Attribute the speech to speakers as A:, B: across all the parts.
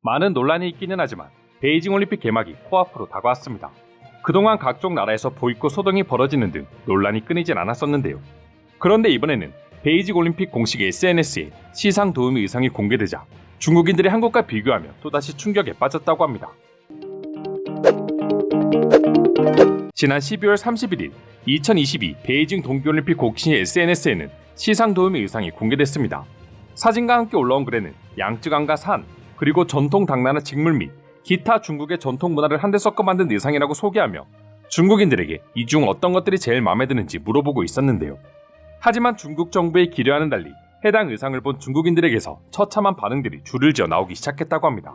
A: 많은 논란이 있기는 하지만 베이징 올림픽 개막이 코앞으로 다가왔습니다. 그동안 각종 나라에서 보이콧 소동이 벌어지는 등 논란이 끊이질 않았었는데요. 그런데 이번에는 베이징 올림픽 공식 SNS에 시상 도우미 의상이 공개되자 중국인들이 한국과 비교하며 또다시 충격에 빠졌다고 합니다. 지난 12월 31일 2022 베이징 동계올림픽 공식 SNS에는 시상 도우미 의상이 공개됐습니다. 사진과 함께 올라온 글에는 양쯔강과 산, 그리고 전통 당나라 직물 및 기타 중국의 전통 문화를 한데 섞어 만든 의상이라고 소개하며 중국인들에게 이 중 어떤 것들이 제일 마음에 드는지 물어보고 있었는데요. 하지만 중국 정부의 기뢰와는 달리 해당 의상을 본 중국인들에게서 처참한 반응들이 줄을 지어 나오기 시작했다고 합니다.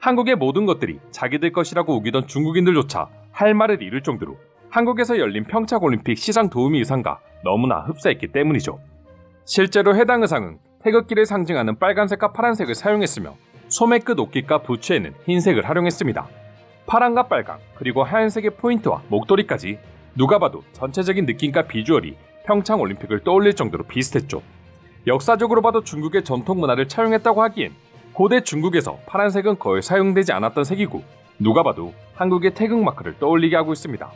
A: 한국의 모든 것들이 자기들 것이라고 우기던 중국인들조차 할 말을 잃을 정도로 한국에서 열린 평창올림픽 시상 도우미 의상과 너무나 흡사했기 때문이죠. 실제로 해당 의상은 태극기를 상징하는 빨간색과 파란색을 사용했으며 소매 끝 옷깃과 부츠에는 흰색을 활용했습니다. 파란과 빨강 그리고 하얀색의 포인트와 목도리까지 누가 봐도 전체적인 느낌과 비주얼이 평창올림픽을 떠올릴 정도로 비슷했죠. 역사적으로 봐도 중국의 전통 문화를 차용했다고 하기엔 고대 중국에서 파란색은 거의 사용되지 않았던 색이고 누가 봐도 한국의 태극마크를 떠올리게 하고 있습니다.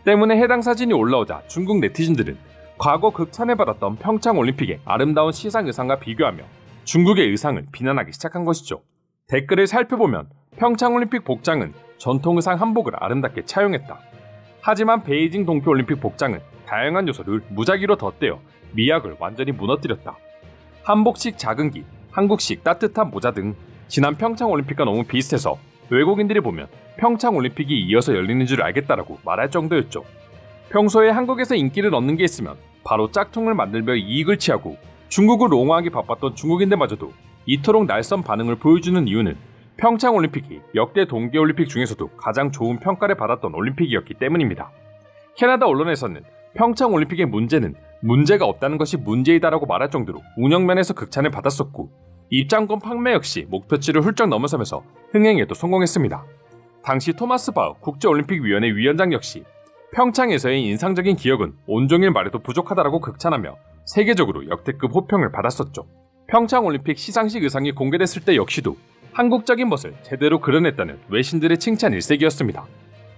A: 때문에 해당 사진이 올라오자 중국 네티즌들은 과거 극찬을 받았던 평창올림픽의 아름다운 시상 의상과 비교하며 중국의 의상을 비난하기 시작한 것이죠. 댓글을 살펴보면 평창올림픽 복장은 전통 의상 한복을 아름답게 차용했다. 하지만 베이징 동계올림픽 복장은 다양한 요소를 무작위로 덧대어 미학을 완전히 무너뜨렸다. 한복식 작은 기, 한국식 따뜻한 모자 등 지난 평창올림픽과 너무 비슷해서 외국인들이 보면 평창올림픽이 이어서 열리는 줄 알겠다라고 말할 정도였죠. 평소에 한국에서 인기를 얻는 게 있으면 바로 짝퉁을 만들며 이익을 취하고 중국을 옹호하기 바빴던 중국인들마저도 이토록 날선 반응을 보여주는 이유는 평창올림픽이 역대 동계올림픽 중에서도 가장 좋은 평가를 받았던 올림픽이었기 때문입니다. 캐나다 언론에서는 평창올림픽의 문제는 문제가 없다는 것이 문제이다라고 말할 정도로 운영면에서 극찬을 받았었고 입장권 판매 역시 목표치를 훌쩍 넘어서면서 흥행에도 성공했습니다. 당시 토마스 바흐 국제올림픽위원회 위원장 역시 평창에서의 인상적인 기억은 온종일 말해도 부족하다라고 극찬하며 세계적으로 역대급 호평을 받았었죠. 평창올림픽 시상식 의상이 공개됐을 때 역시도 한국적인 멋을 제대로 그려냈다는 외신들의 칭찬 일색이었습니다.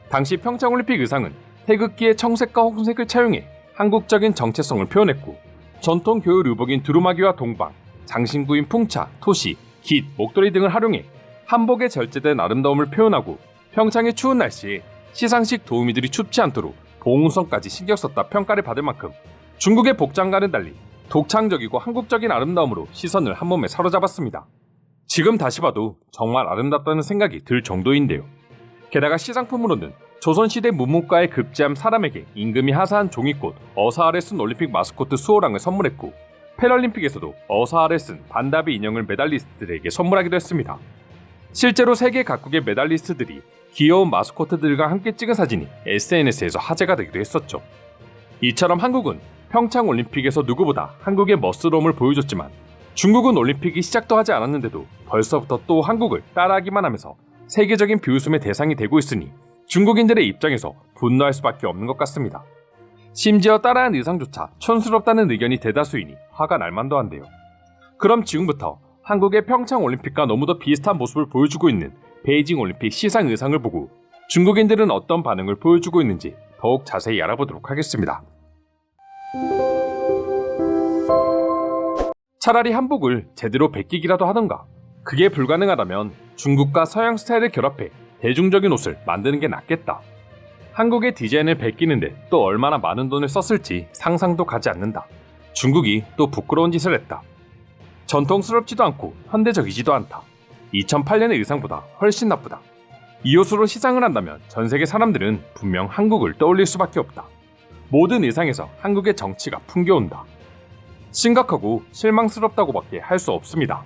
A: 당시 평창올림픽 의상은 태극기의 청색과 홍색을 차용해 한국적인 정체성을 표현했고 전통 교육 의복인 두루마기와 동방, 장신구인 풍차, 토시, 깃, 목도리 등을 활용해 한복에 절제된 아름다움을 표현하고 평창의 추운 날씨에 시상식 도우미들이 춥지 않도록 보온성까지 신경 썼다 평가를 받을 만큼 중국의 복장과는 달리 독창적이고 한국적인 아름다움으로 시선을 한몸에 사로잡았습니다. 지금 다시 봐도 정말 아름답다는 생각이 들 정도인데요. 게다가 시상품으로는 조선시대 문무과에 급제한 사람에게 임금이 하사한 종이꽃 어사알을 쓴 올림픽 마스코트 수호랑을 선물했고 패럴림픽에서도 어사알을 쓴 반다비 인형을 메달리스트들에게 선물하기도 했습니다. 실제로 세계 각국의 메달리스트들이 귀여운 마스코트들과 함께 찍은 사진이 SNS에서 화제가 되기도 했었죠. 이처럼 한국은 평창올림픽에서 누구보다 한국의 멋스러움을 보여줬지만 중국은 올림픽이 시작도 하지 않았는데도 벌써부터 또 한국을 따라하기만 하면서 세계적인 비웃음의 대상이 되고 있으니 중국인들의 입장에서 분노할 수밖에 없는 것 같습니다. 심지어 따라한 의상조차 촌스럽다는 의견이 대다수이니 화가 날 만도 한데요. 그럼 지금부터 한국의 평창올림픽과 너무도 비슷한 모습을 보여주고 있는 베이징 올림픽 시상 의상을 보고 중국인들은 어떤 반응을 보여주고 있는지 더욱 자세히 알아보도록 하겠습니다. 차라리 한복을 제대로 베끼기라도 하던가 그게 불가능하다면 중국과 서양 스타일을 결합해 대중적인 옷을 만드는 게 낫겠다. 한국의 디자인을 베끼는데 또 얼마나 많은 돈을 썼을지 상상도 가지 않는다. 중국이 또 부끄러운 짓을 했다. 전통스럽지도 않고 현대적이지도 않다. 2008년의 의상보다 훨씬 나쁘다. 이 옷으로 시상을 한다면 전 세계 사람들은 분명 한국을 떠올릴 수밖에 없다. 모든 의상에서 한국의 정치가 풍겨온다. 심각하고 실망스럽다고밖에 할 수 없습니다.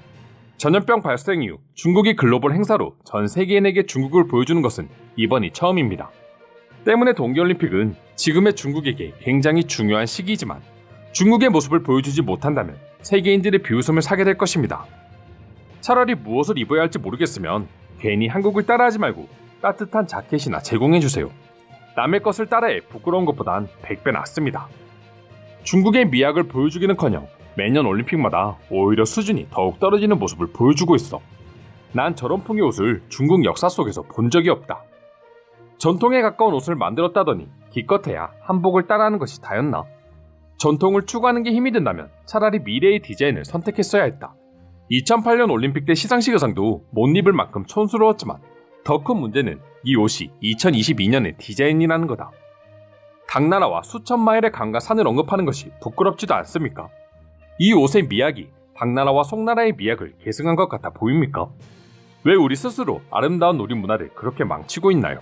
A: 전염병 발생 이후 중국이 글로벌 행사로 전 세계인에게 중국을 보여주는 것은 이번이 처음입니다. 때문에 동계올림픽은 지금의 중국에게 굉장히 중요한 시기이지만 중국의 모습을 보여주지 못한다면 세계인들의 비웃음을 사게 될 것입니다. 차라리 무엇을 입어야 할지 모르겠으면 괜히 한국을 따라하지 말고 따뜻한 자켓이나 제공해주세요. 남의 것을 따라해 부끄러운 것보단 100배 낫습니다. 중국의 미학을 보여주기는커녕 매년 올림픽마다 오히려 수준이 더욱 떨어지는 모습을 보여주고 있어. 난 저런 풍의 옷을 중국 역사 속에서 본 적이 없다. 전통에 가까운 옷을 만들었다더니 기껏해야 한복을 따라하는 것이 다였나? 전통을 추구하는 게 힘이 든다면 차라리 미래의 디자인을 선택했어야 했다. 2008년 올림픽 때 시상식 의상도 못 입을 만큼 촌스러웠지만 더 큰 문제는 이 옷이 2022년의 디자인이라는 거다. 당나라와 수천 마일의 강과 산을 언급하는 것이 부끄럽지도 않습니까? 이 옷의 미학이 당나라와 송나라의 미학을 계승한 것 같아 보입니까? 왜 우리 스스로 아름다운 우리 문화를 그렇게 망치고 있나요?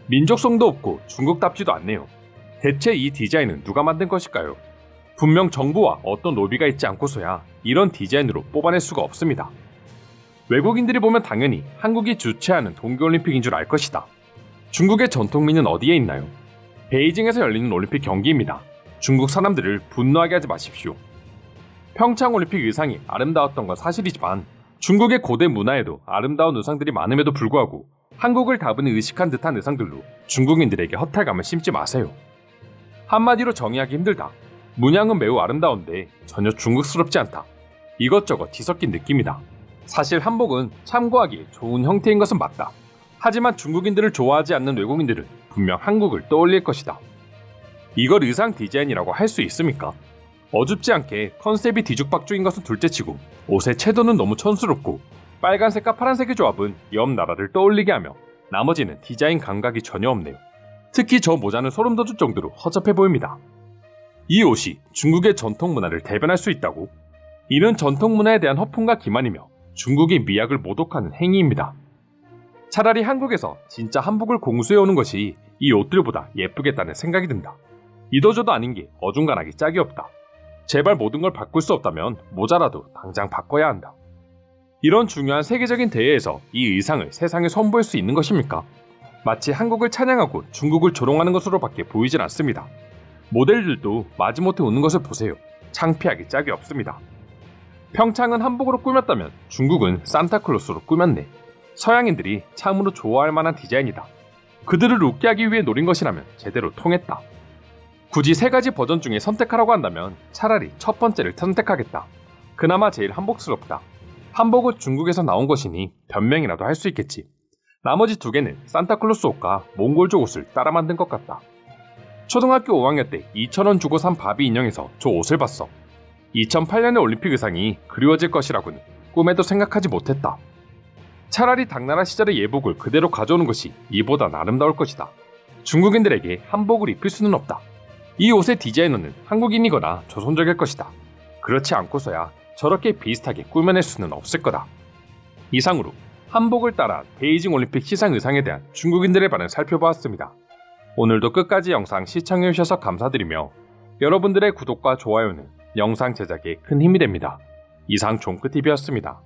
A: 민족성도 없고 중국답지도 않네요. 대체 이 디자인은 누가 만든 것일까요? 분명 정부와 어떤 로비가 있지 않고서야 이런 디자인으로 뽑아낼 수가 없습니다. 외국인들이 보면 당연히 한국이 주최하는 동계올림픽인 줄 알 것이다. 중국의 전통미는 어디에 있나요? 베이징에서 열리는 올림픽 경기입니다. 중국 사람들을 분노하게 하지 마십시오. 평창올림픽 의상이 아름다웠던 건 사실이지만 중국의 고대 문화에도 아름다운 의상들이 많음에도 불구하고 한국을 다분히 의식한 듯한 의상들로 중국인들에게 허탈감을 심지 마세요. 한마디로 정의하기 힘들다. 문양은 매우 아름다운데 전혀 중국스럽지 않다. 이것저것 뒤섞인 느낌이다. 사실 한복은 참고하기 좋은 형태인 것은 맞다. 하지만 중국인들을 좋아하지 않는 외국인들은 분명 한국을 떠올릴 것이다. 이걸 의상 디자인이라고 할 수 있습니까? 어줍지 않게 컨셉이 뒤죽박죽인 것은 둘째치고 옷의 채도는 너무 촌스럽고 빨간색과 파란색의 조합은 옆 나라를 떠올리게 하며 나머지는 디자인 감각이 전혀 없네요. 특히 저 모자는 소름 돋을 정도로 허접해 보입니다. 이 옷이 중국의 전통 문화를 대변할 수 있다고? 이는 전통 문화에 대한 허풍과 기만이며 중국의 미학을 모독하는 행위입니다. 차라리 한국에서 진짜 한복을 공수해오는 것이 이 옷들보다 예쁘겠다는 생각이 든다. 이도저도 아닌 게 어중간하기 짝이 없다. 제발 모든 걸 바꿀 수 없다면 모자라도 당장 바꿔야 한다. 이런 중요한 세계적인 대회에서 이 의상을 세상에 선보일 수 있는 것입니까? 마치 한국을 찬양하고 중국을 조롱하는 것으로밖에 보이질 않습니다. 모델들도 마지못해 웃는 것을 보세요. 창피하기 짝이 없습니다. 평창은 한복으로 꾸몄다면 중국은 산타클로스로 꾸몄네. 서양인들이 참으로 좋아할 만한 디자인이다. 그들을 웃게 하기 위해 노린 것이라면 제대로 통했다. 굳이 세 가지 버전 중에 선택하라고 한다면 차라리 첫 번째를 선택하겠다. 그나마 제일 한복스럽다. 한복은 중국에서 나온 것이니 변명이라도 할 수 있겠지. 나머지 두 개는 산타클로스 옷과 몽골족 옷을 따라 만든 것 같다. 초등학교 5학년 때 2,000원 주고 산 바비 인형에서 저 옷을 봤어. 2008년의 올림픽 의상이 그리워질 것이라고는 꿈에도 생각하지 못했다. 차라리 당나라 시절의 예복을 그대로 가져오는 것이 이보단 아름다울 것이다. 중국인들에게 한복을 입힐 수는 없다. 이 옷의 디자이너는 한국인이거나 조선족일 것이다. 그렇지 않고서야 저렇게 비슷하게 꾸며낼 수는 없을 거다. 이상으로 한복을 따라 베이징 올림픽 시상 의상에 대한 중국인들의 반응을 살펴보았습니다. 오늘도 끝까지 영상 시청해주셔서 감사드리며 여러분들의 구독과 좋아요는 영상 제작에 큰 힘이 됩니다. 이상 종크TV였습니다.